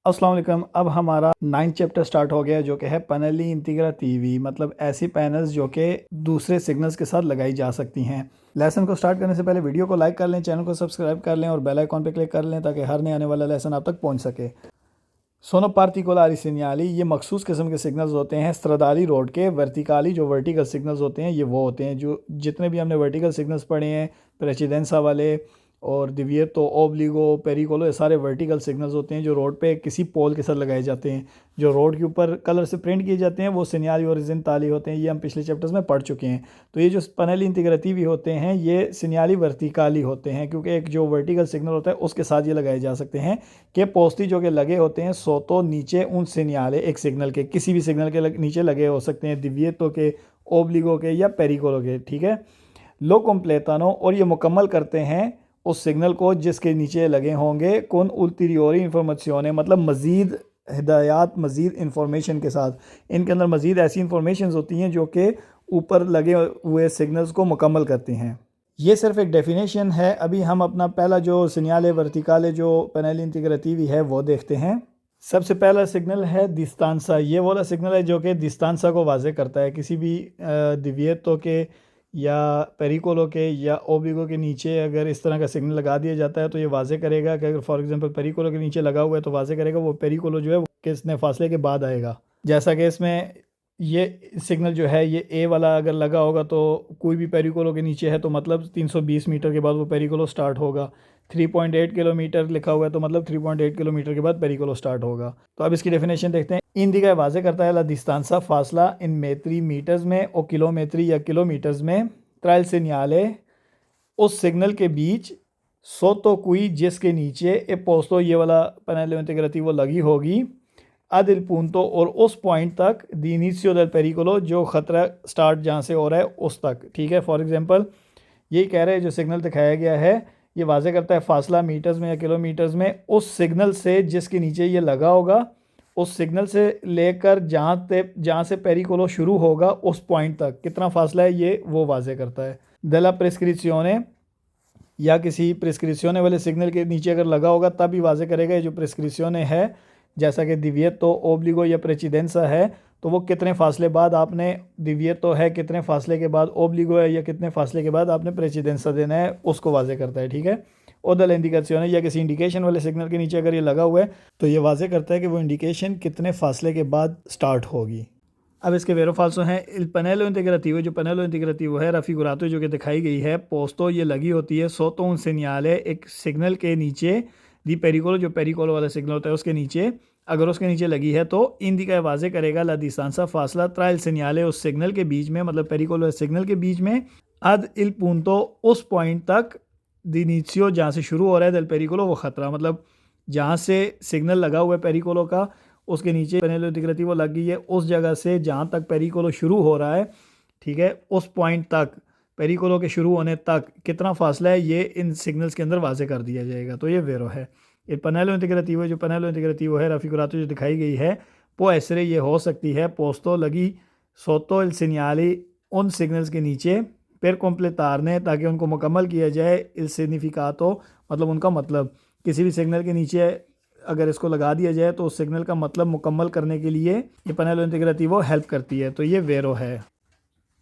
अस्सलाम वालेकुम। अब हमारा 9th चैप्टर स्टार्ट हो गया जो कि है पैनली इंटीग्रेटिवी, मतलब ऐसी पैनल्स जो कि दूसरे सिग्नल्स के साथ लगाई जा सकती हैं। लेसन को स्टार्ट करने से पहले वीडियो को लाइक कर लें, चैनल को सब्सक्राइब कर लें और बेल आइकॉन पे क्लिक कर लें ताकि हर नए आने वाला लेसन आप तक पहुंच सके। सोनो पार्टिकुलर सिग्नली ये मखसूस किस्म के सिग्नल्स होते हैं स्त्रदाली रोड के। वर्टिकाली जो वर्टिकल सिग्नल्स होते हैं ये वो होते हैं जो जितने भी हमने वर्टिकल सिग्नल्स पढ़े हैं, प्रेसिडेंसा वाले और दिविएतो, ओब्लिगो, पेरिकोलो, ये सारे वर्टिकल सिग्नल्स होते हैं जो रोड पे किसी पोल के साथ लगाए जाते हैं, जो रोड के ऊपर कलर से प्रिंट किए जाते हैं। वो सिग्नली ओरिजेंटाली होते हैं, ये हम पिछले चैप्टर्स में पढ़ चुके हैं। तो ये जो पैनली इंटीग्रेटिवी होते हैं ये सिग्नली वर्टिकाली होते हैं क्योंकि एक जो वर्टिकल सिग्नल होता है उसके साथ ये लगाए जा सकते हैं कि पोस्टी जो कि लगे होते हैं सो तो नीचे उन सिग्नले एक सिग्नल के किसी भी सिग्नल के नीचे लगे हो सकते हैं, दिविएतो के, ओब्लिगो के या पेरिकोलो के। ठीक है, लो कम्प्लेतानो, और ये मुकम्मल करते हैं उस सिग्नल को जिसके नीचे लगे होंगे कौन उल्टीरियोरी इन्फॉर्मेशन, मतलब मज़ीद हिदायत, मज़ीद इंफॉर्मेशन के साथ। इनके अंदर मज़ीद ऐसी इंफॉर्मेशन होती हैं जो कि ऊपर लगे हुए सिग्नल्स को मुकम्मल करती हैं। ये सिर्फ एक डेफिनेशन है। अभी हम अपना पहला जो सिग्नल वर्टिकाले जो पैनली इंटीग्रेटिवी है वो देखते हैं। सबसे पहला सिग्नल है दिस्तांसा। ये वाला सिग्नल है जो कि दिस्तांसा को वाज़े करता है। किसी भी दिविएतो के या पेरिकोलो के या ओब्लिगो के नीचे अगर इस तरह का सिग्नल लगा दिया जाता है तो ये वाज़े करेगा कि अगर फॉर एग्जांपल पेरिकोलो के नीचे लगा हुआ है तो वाज़े करेगा वो पेरिकोलो जो है वो कितने फासले के बाद आएगा। जैसा कि इसमें ये सिग्नल जो है ये ए वाला अगर लगा होगा तो कोई भी पेरिकोलो के नीचे है तो मतलब 320 मीटर के बाद वो पेरिकोलो स्टार्ट होगा। 3.8 किलोमीटर लिखा हुआ है तो मतलब 3.8 किलोमीटर के बाद पेरिकोलो स्टार्ट होगा। तो अब इसकी डेफिनेशन देखते हैं। इंडिका वाज़े करता है ला डिस्टेंसा फासला इन मेट्री मीटर्स में और किलोमेट्री या किलोमीटर्स में ट्रायल से न्याले उस सिग्नल के बीच सो तो कोई जिसके नीचे ए पोस्तो ये वाला पैनल इंटीग्रेटिव वो लगी होगी अदिल पूंतो, और उस पॉइंट तक दी इनिशियो del पेरिकोलो जो ख़तरा स्टार्ट जहाँ से हो रहा है उस तक। ठीक है, फॉर एग्जांपल यही कह रहे हैं जो सिग्नल दिखाया गया है ये वाज़े करता है फासला मीटर्स में या किलोमीटर्स में उस सिग्नल से जिसके नीचे ये लगा होगा, उस सिग्नल से लेकर जहाँ से पेरिकोलो शुरू होगा उस पॉइंट तक कितना फासला है ये वो वाज़े करता है। दला प्रेस्क्रिप्शने या किसी प्रेस्क्रिप्शने वाले सिग्नल के नीचे अगर लगा होगा तब भी वाज़े करेगा। ये जो प्रेस्क्रिप्शने है जैसा कि दिविएतो, ओब्लिगो या प्रेसिडेंसा है तो वो कितने फासले बाद आपने दिविएतो है, कितने फासले के बाद ओब्लिगो है या कितने फासले के बाद आपने प्रेसिडेंसा देना है उसको वाज़े करता है। ठीक है, ओदल इंडिकेशन है या किसी इंडिकेशन वाले सिग्नल के नीचे अगर ये लगा हुआ है तो ये वाज़े करता है कि वो इंडिकेशन कितने फासले के बाद स्टार्ट होगी। अब इसके वेरो फाल्सो हैं इल पैनलो इंटीग्रेटिवो। जो पैनलो इंटीग्रेटिवो है रफिगुरातो जो कि दिखाई गई है पोस्तो ये लगी होती है सोतो उन सिग्नले एक सिग्नल के नीचे दी पेरिकोलो, जो पेरिकोलो वाला सिग्नल होता है उसके नीचे अगर उसके नीचे लगी है तो इंडिका वाज़े करेगा ला डिस्टेंसा फासला ट्रायल सिग्नले उस सिग्नल के बीच में, मतलब पेरिकोलो सिग्नल के बीच में अद इल पूंतो उस पॉइंट तक दी इनिशियो जहाँ से शुरू हो रहा है del पेरिकोलो वो ख़तरा, मतलब जहाँ से सिग्नल लगा हुआ है पेरिकोलो का उसके नीचे पैनलो इंटीग्रेटिवो लग गई है उस जगह से जहाँ तक पेरिकोलो शुरू हो रहा है। ठीक है, उस पॉइंट तक पेरिकोलो के शुरू होने तक कितना फासला है ये इन सिग्नल्स के अंदर वाज़े कर दिया जाएगा। तो ये वेरो है ये पैनलो इंटीग्रेटिवो। जो पैनलो इंटीग्रेटिवो है रफिगुरातो जो दिखाई गई है वो ऐसे ये हो सकती है पोस्तो लगी सोतो इल सिग्नली उन सिग्नल्स के नीचे पेर कॉम्प्लेतारने ताकि उनको मुकम्मल किया जाए इल सिग्निफिकातो, मतलब उनका मतलब किसी भी सिग्नल के नीचे अगर इसको लगा दिया जाए तो उस सिग्नल का मतलब मुकम्मल करने के लिए ये पैनलो इंटीग्रेटिवो हेल्प करती है। तो ये वेरो है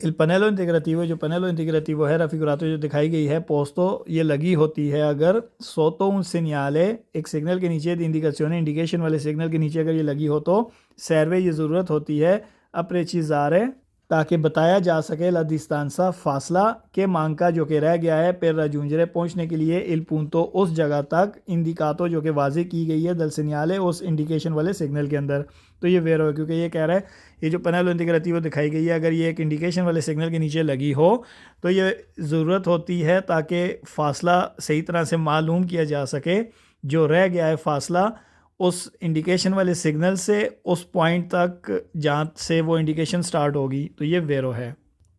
इल पैनलो इंटीग्रेटिवो। जो पैनलो इंटीग्रेटिवो है रफिगुरातो जो दिखाई गई है पोस्तो ये लगी होती है अगर सोतो उन सिग्नले एक सिग्नल के नीचे इंडिकेशन इंडिकेशन वाले सिग्नल के नीचे अगर ये लगी हो तो सर्वे ये ज़रूरत होती है अप्रेचिज़ारे ताकि बताया जा सके ला डिस्टेंसा फासला के मांग का जो कि रह गया है पेर रजूंजरे पहुंचने के लिए इल पूंतो उस जगह तक इंडिकातो जो कि वाज़े की गई है दल सिग्नले उस इंडिकेशन वाले सिग्नल के अंदर। तो ये वेरो है क्योंकि ये कह रहा है ये जो पैनलो इंटीग्रेटिवो दिखाई गई है अगर ये एक इंडिकेशन वाले सिग्नल के नीचे लगी हो तो ये ज़रूरत होती है ताकि फ़ासला सही तरह से मालूम किया जा सके जो रह गया है फ़ासला उस इंडिकेशन वाले सिग्नल से उस पॉइंट तक जहाँ से वो इंडिकेशन स्टार्ट होगी। तो ये वेरो है।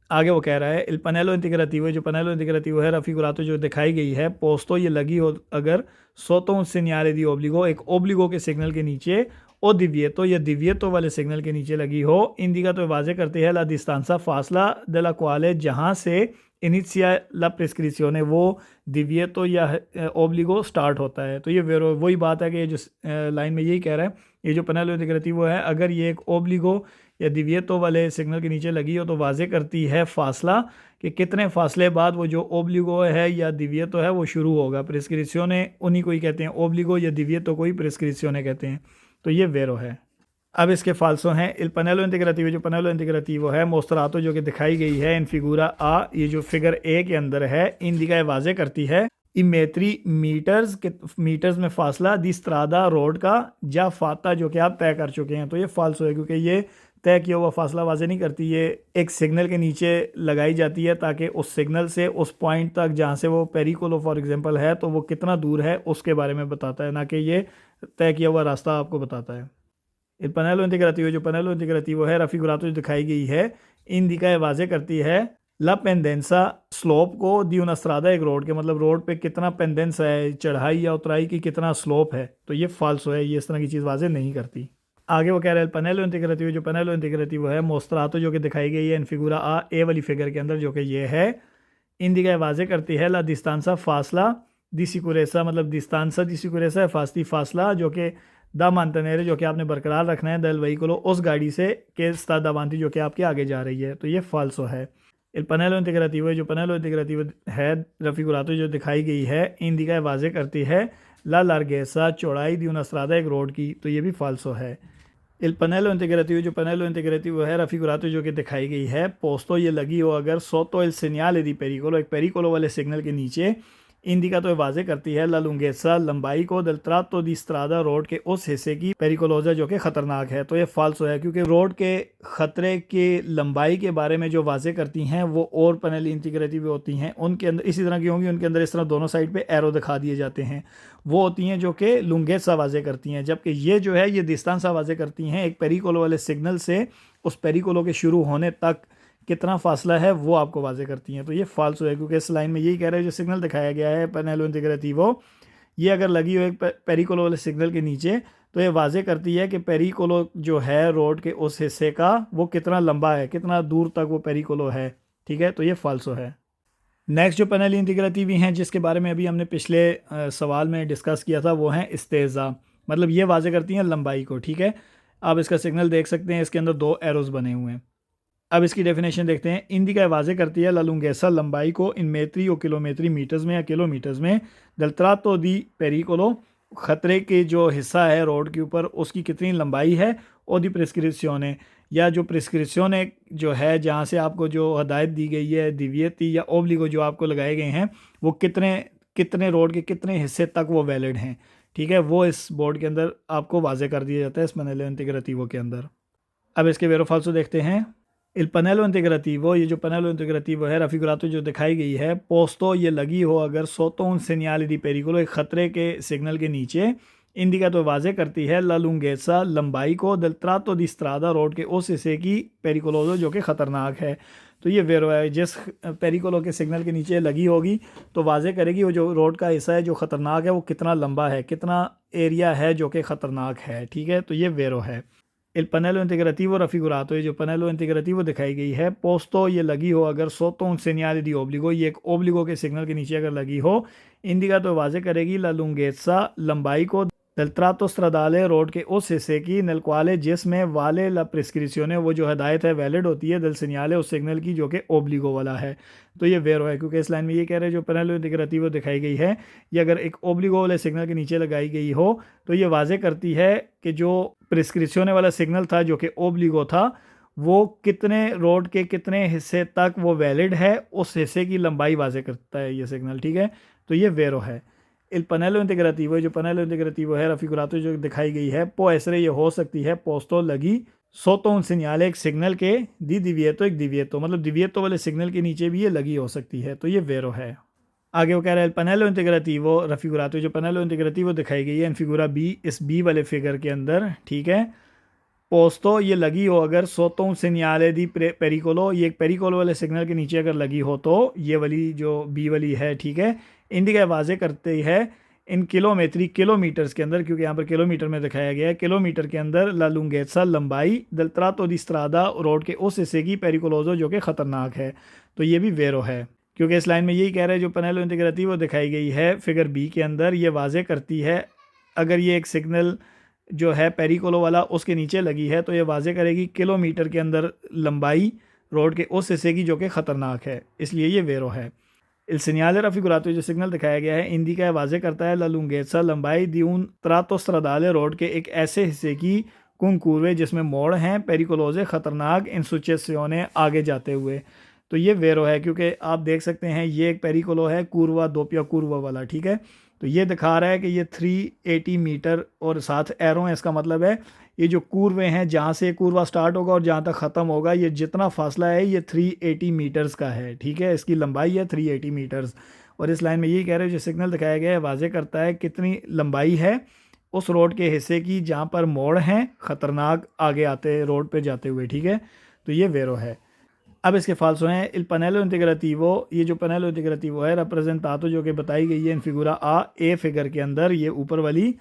आगे वो कह रहा है इल पैनलो इंटीग्रेटिवो। जो पैनलो इंटीग्रेटिवो है रफिगुरातो जो दिखाई गई है पोस्तो ये लगी हो अगर सोतो उन सिग्नले दी ओब्लिगो एक ओब्लिगो के सिग्नल के नीचे ओ दिविएतो या दिविएतो वाले सिग्नल के नीचे लगी हो इंडिका तो वाज़े करते हैं ला डिस्टेंसा फासला दला क्वाले जहाँ से इनिशिया ला प्रिस्क्रिप्शन है वो दिविएतो या ओब्लिगो स्टार्ट होता है। तो ये वेरो वही बात है कि ये जो लाइन में यही कह रहा है, ये जो पेनेलो इंटीग्रेटिवो है अगर ये एक ओब्लिगो या दिविएतो वाले सिग्नल के नीचे लगी हो तो वाजे करती है फासला कि कितने फासले बाद वो जो ओब्लिगो है या दिविएतो है वो शुरू होगा। प्रिस्क्रिप्शने उन्हीं को ही कहते हैं, ओब्लिगो या दिविएतो को ही प्रिस्क्रिप्शने कहते हैं। तो ये वेरो है। अब इसके फाल्सो हैं इल पेनेलो इंटीग्रेटिवो, जो पेनेलो इंटीग्रेटिवो है मोस्टरातो जो कि दिखाई गई है इन फिगूरा आ, ये जो फिगर ए के अंदर है, इंडिका वाजे करती है इमेत्री मीटर्स के मीटर्स में फासला दी स्त्रादा रोड का जा फाता जो कि आप तय कर चुके हैं। तो ये फाल्सो है क्योंकि ये तय किया हुआ फासला वाजे नहीं करती, ये एक सिग्नल के नीचे लगाई जाती है ताकि उस सिग्नल से उस पॉइंट तक जहाँ से वो पेरिकोलो फॉर एग्जांपल है तो वो कितना दूर है उसके बारे में बताता है, ना कि ये तय किया हुआ रास्ता आपको बताता है। il pannello integrativo, जो pannello integrativo है raffigurato जो दिखाई गई है इंडिका वाजे करती है ला पेंडेंसा स्लोप को दी una strada एक रोड के, मतलब रोड पे कितना पेंडेंस है, चढ़ाई या उतराई की कितना स्लोप है। तो ये फाल्सो है, ये इस तरह की चीज़ वाजे नहीं करती। आगे वो कह रहे हैं पनेलो इंटीग्रेटिव, जो पनेलो इंटीग्रेटिव है मोस्टरातो जो कि दिखाई गई है इन फिगूरा आ ए वाली फिगर के अंदर जो कि ये है इंडिका वाजे करती है ला डिस्टेंसा फासला दी सिक्योरेसा, मतलब डिस्टेंसा दी सिक्योरेसा है फास्ती फासला जो कि दा मानतनेरे जो कि आपने बरकरार रखना है दल वहीकुलो उस गाड़ी से के स्ता दावांती जो कि आपके आगे जा रही है। तो ये फाल्सो है। इल पनेलो इंटीग्रेटिव, जो पनेलो इंटीग्रेटिव है रफिकुरातो जो दिखाई गई है इंडिका वाजे करती है ला लार्गेसा चौड़ाई दी una strada एक रोड की। तो ये भी फाल्सो है। इल पनेलो इंटीग्रेटिव, जो पनेलो इंटीग्रेटिव है रफिकुरातो जो कि दिखाई गई है पोस्तो ये लगी हो अगर सोतो इल सिग्नल दी पेरिकोलो, एक पेरिकोलो वाले सिग्नल के नीचे इंडिका तो वाजे करती है ला लुंगेसा लंबाई को दल ट्रातो दी स्त्रादा रोड के उस हिस्से की पेरिकोलोजा जो कि खतरनाक है। तो ये फाल्सो है क्योंकि रोड के खतरे की लंबाई के बारे में जो वाजे करती हैं वो और पनेल इंटीग्रेटिव होती हैं, उनके अंदर इसी तरह की होंगी, उनके अंदर इस तरह दोनों साइड पे एरो दिखा दिए जाते हैं, वो होती हैं जो कि लुंगेसा वाजे करती हैं। जबकि ये जो है ये डिस्टेंस वाजे करती हैं एक पेरिकोलो वाले सिग्नल से उस पेरिकोलो के शुरू होने तक कितना फासला है वो आपको वाजे करती हैं। तो ये फाल्सो है क्योंकि इस लाइन में यही कह रहे हैं जो सिग्नल दिखाया गया है पनेलो इंटीग्रेटिवो ये अगर लगी हो एक पेरिकोलो वाले सिग्नल के नीचे तो ये वाजे करती है कि पेरिकोलो जो है रोड के उस हिस्से का वो कितना लंबा है, कितना दूर तक वो पेरिकोलो है। ठीक है, तो ये फाल्सो है। नेक्स्ट जो पेनेलो इंटीग्रेटिवी हैं जिसके बारे में अभी हमने पिछले सवाल में डिस्कस किया था वो हैं इस्तेज़ा, मतलब ये वाजे करती हैं लंबाई को। ठीक है, आप इसका सिग्नल देख सकते हैं, इसके अंदर दो एरोज बने हुए हैं। अब इसकी डेफिनेशन देखते हैं। इंडिका वाजे करती है ला लुंगेसा लंबाई को इन मेत्री और किलोमेट्री मीटर्स में या किलोमीटर्स में दल्त्रातो दी पेरिकोलो खतरे के जो हिस्सा है रोड के ऊपर उसकी कितनी लंबाई है और दी प्रिस्क्रिप्शन या जो प्रिस्क्रिप्शन जो है जहाँ से आपको जो हदायत दी गई है दिवियती या ओब्लिगो जो आपको लगाए गए हैं वो कितने रोड के कितने हिस्से तक वो वैलिड हैं। ठीक है, वो इस बोर्ड के अंदर आपको वाजे कर दिया जाता है इस पनेलो इंटीग्रेटिवो के अंदर। अब इसके वेरो फाल्सो देखते हैं। इल पनेलो इंटीग्रेटिवो, ये जो पनेलो इंटीग्रेटिवो है रफिकुरातो जो दिखाई गई है पोस्तो ये लगी हो अगर सोतो उन सेनियाल दी पेरिकोलो एक खतरे के सिग्नल के नीचे इंडिका तो वाजे करती है ला लुंगेसा लंबाई को दल ट्रातो दी स्त्रादा रोड के उस हिस्से की पेरिकोलोजो जो कि ख़तरनाक है। तो ये वेरो है, जिस पेरिकोलो के सिग्नल के नीचे लगी होगी तो वाजे करेगी वो जो रोड का हिस्सा है जो ख़तरनाक है वो कितना लंबा है, कितना एरिया है जो कि ख़तरनाक है। ठीक है, तो ये वेरो है। इल पनेलो इंटीग्रेटिवो रफिकुरातो, ये जो पनेलो इंटीग्रेटिवो दिखाई गई है पोस्तो ये लगी हो अगर सोतो उन सेनियाल दी ओब्लिगो, ये एक ओब्लिगो के सिग्नल के नीचे अगर लगी हो इंडिका तो वाजे करेगी ला लुंगेसा लंबाई को दल ट्रातो स्ट्रादाले रोड के उस हिस्से की नलक्वाले जिसमें वाले ला प्रिस्क्रिप्शन वो जो हदायत है वैलिड होती है दल सेनियाले उस सिग्नल की जो कि ओब्लिगो वाला है। तो ये वेरो है क्योंकि इस लाइन में ये कह रहे हैं जो पनेलो इंटीग्रेटिवो दिखाई गई है ये अगर एक ओब्लिगो वाले सिग्नल के नीचे लगाई गई हो तो ये वाजे करती है कि जो प्रिस्क्रिप्शन वाला सिग्नल था जो कि ओब्लिगो था वो कितने रोड के कितने हिस्से तक वो वैलिड है, उस हिस्से की लंबाई वाजे करता है ये सिग्नल। ठीक है, तो ये वेरो है। इल पनेलो इंटीग्रेटिवो, जो पनेलो इंटीग्रेटिवो है रफिकुरातो जो दिखाई गई है पो ऐसे ये हो सकती है पोस्तो लगी सोतो उन सिग्नल एक सिग्नल के दी दिविएतो एक दिविएतो, मतलब दिविएतो वाले सिग्नल के नीचे भी ये लगी हो सकती है। तो ये वेरो है। आगे वो कह रहा है पनेलो इंटीग्रेटिवो रफिकुरातो, जो पनेलो इंटीग्रेटिवो दिखाई गई है इन फिगूरा बी, इस बी वाले फिगर के अंदर। ठीक है, पोस्तो ये लगी हो अगर सोतो उन सिग्नल दी पेरिकोलो, ये एक पेरिकोलो वाले सिग्नल के नीचे अगर लगी हो तो ये वाली जो बी वाली है। ठीक है, इंडिका वाजे करते है इन किलोमीटर्स के अंदर, क्योंकि यहाँ पर किलोमीटर में दिखाया गया है, किलोमीटर के अंदर ला लुंगेसा लंबाई दल ट्रातो दी स्त्रादा रोड के उस हिस्से की पेरिकोलोजो जो कि ख़तरनाक है। तो ये भी वेरो है। क्योंकि इस लाइन में यही कह रहा है जो पनेलो इंटीग्रेटिवो दिखाई गई है फिगर बी के अंदर, ये वाजे करती है अगर ये एक सिग्नल जो है पेरिकोलो वाला उसके नीचे लगी है तो ये वाजे करेगी किलोमीटर के अंदर लंबाई रोड के उस हिस्से की जो कि ख़तरनाक है, इसलिए ये वेरो है। Il segnale raffigurato जो सिग्नल दिखाया गया है इंडिका वाजे करता है ला lunghezza लंबाई di un tratto stradale road के एक ऐसे हिस्से की con curve जिसमें मोड़ हैं पेरिकोलोजे ख़तरनाक इन सुचेसियोने आगे जाते हुए। तो ये वेरो है क्योंकि आप देख सकते हैं ये एक पेरिकोलो है कूर्वा दोपिया कूर्वा वाला, ठीक है। तो ये दिखा रहा है कि ये 380 मीटर और साथ एरो है, इसका मतलब है ये जो कूर्वे हैं जहाँ से कूर्वा स्टार्ट होगा और जहाँ तक ख़त्म होगा ये जितना फासला है ये 380 मीटर्स का है, ठीक है। इसकी लंबाई है 380 मीटर्स। और इस लाइन में यही कह रहे हैं जो सिग्नल दिखाया गया है वाजे करता है कितनी लंबाई है उस रोड के हिस्से की जहाँ पर मोड़ हैं ख़तरनाक आगे आते रोड पे जाते हुए, ठीक है। तो ये वेरो है। अब इसके फाल्सो हैं इल पनेलो इंटीग्रेटिवो, ये जो पनेलो इंटीग्रेटिवो है रिप्रेजेंटातो जो कि बताई गई है इन फिगुरा आ ए फिगर के अंदर, ये ऊपर वाली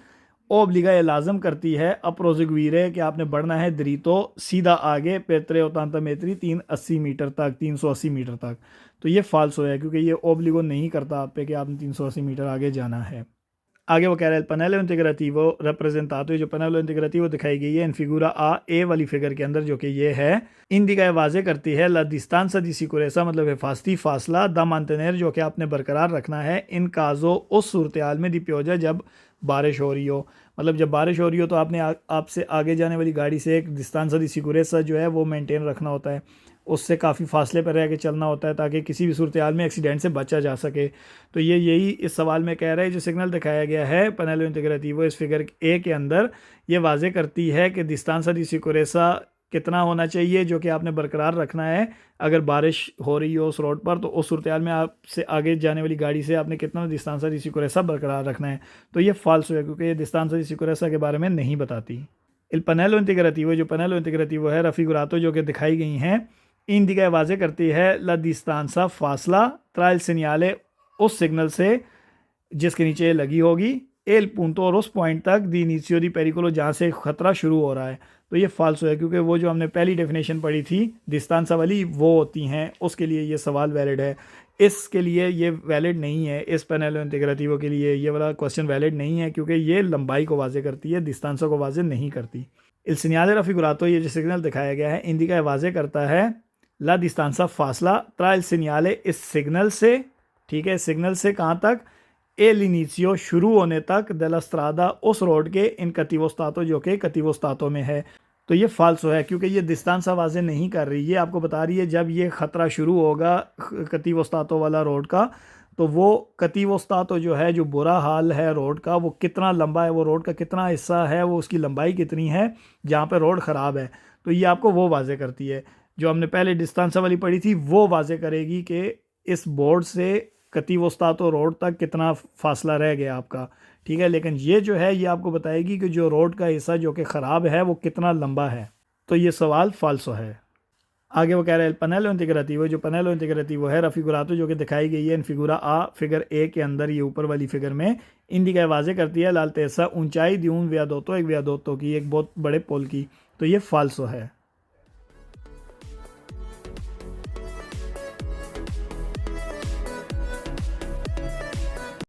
ओब्लिगा ये लाजम करती है अप्रोजिग्वीरे कि आपने बढ़ना है दरीतो सीधा आगे पेत्रे ओतांता मेत्री 380 मीटर तक 380 मीटर तक। तो ये फाल्सो है क्योंकि ये ओब्लिगो नहीं करता आप पे कि आपने 380 मीटर आगे जाना है। आगे वो कह रहा है पनेलो इंटीग्रेटिवो रिप्रेजेंटातो, जो पनेलो इंटीग्रेटिवो दिखाई गई है इन फिगुरा आ ए वाली फिगर के अंदर जो कि ये है इंडिका वाजे करती है ला डिस्टेंसा दी सिक्योरेसा मतलब हिफाजती फासला द मांटेनेर जो कि आपने बरकरार रखना है इन काजो उस सूरत हाल में दी प्योजा जब बारिश हो रही हो, मतलब जब बारिश हो रही हो तो आपने आपसे आगे जाने वाली गाड़ी से एक डिस्टेंसा दी सिक्योरेसा जो है वो मेंटेन रखना होता है, उससे काफ़ी फासले पर रह के चलना होता है ताकि किसी भी सूरत हाल में एक्सीडेंट से बचा जा सके। तो ये यही इस सवाल में कह रहा है जो सिग्नल दिखाया गया है पनेलो इंटीग्रेटिवो इस फिगर ए के अंदर ये वाजे करती है कि डिस्टेंसा दी सिक्योरेसा कितना होना चाहिए जो कि आपने बरकरार रखना है अगर बारिश हो रही हो उस रोड पर, तो उस सूरत हाल में आपसे आगे जाने वाली गाड़ी से आपने कितना डिस्टेंसा दी सिक्योरेसा बरकरार रखना है। तो ये फाल्सो है क्योंकि ये डिस्टेंसा दी सिक्योरेसा के बारे में नहीं बताती। इल पनेलो इंटीग्रेटिवो, जो पनेलो इंटीग्रेटिवो है रफिगुरातो जो कि दिखाई गई हैं इंडिका वाजे करती है ला डिस्टेंसा फासला tra il segnale उस सिग्नल से जिसके नीचे लगी होगी एल पूंतो और उस पॉइंट तक दी इनिशियो दी पेरिकोलो जहाँ से खतरा शुरू हो रहा है। तो ये फाल्सो है क्योंकि वो जो हमने पहली डेफिनेशन पढ़ी थी डिस्टेंसा वाली वो होती हैं, उसके लिए ये सवाल वैलिड है। इसके लिए ये वैलिड नहीं है, इस पनेलो इंटीग्रेटिवो के लिए ये वाला क्वेश्चन वैलिड नहीं है क्योंकि ये लंबाई को वाजे करती है, डिस्टेंसा को वाजे नहीं करती। इल सिग्नale raffigurato, ये जो सिग्नल दिखाया गया है इंडिका वाजे करता है ला डिस्टेंसा फासला tra il segnale इस सिग्नल से, ठीक है, सिग्नल से कहाँ तक एल इनिशियो शुरू होने तक डेला स्ट्रादा उस रोड के इन कतिवोस्तातो जो कि कतिवोस्तातो में है। तो ये फाल्सो है क्योंकि ये डिस्टेंसा वाजे नहीं कर रही, ये आपको बता रही है जब ये ख़तरा शुरू होगा कतिवोस्तातो वाला रोड का तो वो कतिवोस्तातो जो है जो बुरा हाल है रोड का वो कितना लंबा है, वो रोड का कितना हिस्सा है, वो उसकी लंबाई कितनी है जहाँ पे रोड ख़राब है। तो ये आपको वो वाजे करती है। जो हमने पहले डिस्टेंसा वाली पढ़ी थी वो वाजे करेगी कि इस बोर्ड से कतिवोस्तातो रोड तक कितना फासला रह गया आपका, ठीक है। लेकिन ये जो है ये आपको बताएगी कि जो रोड का हिस्सा जो कि ख़राब है वो कितना लंबा है। तो ये सवाल फाल्सो है। आगे वो कह रहे हैं पनेलो इंटीग्रेटिवो, जो पनेलो इंटीग्रेटिवो है रफिगुरातो जो कि दिखाई गई है इन फिगुरा आ फिगर ए के अंदर, ये ऊपर वाली फिगर में इंडिका वाजे करती है लालतेसा ऊंचाई द्यून व्यादोतो एक व्यादोतो की, एक बहुत बड़े पोल की। तो ये फाल्सो है।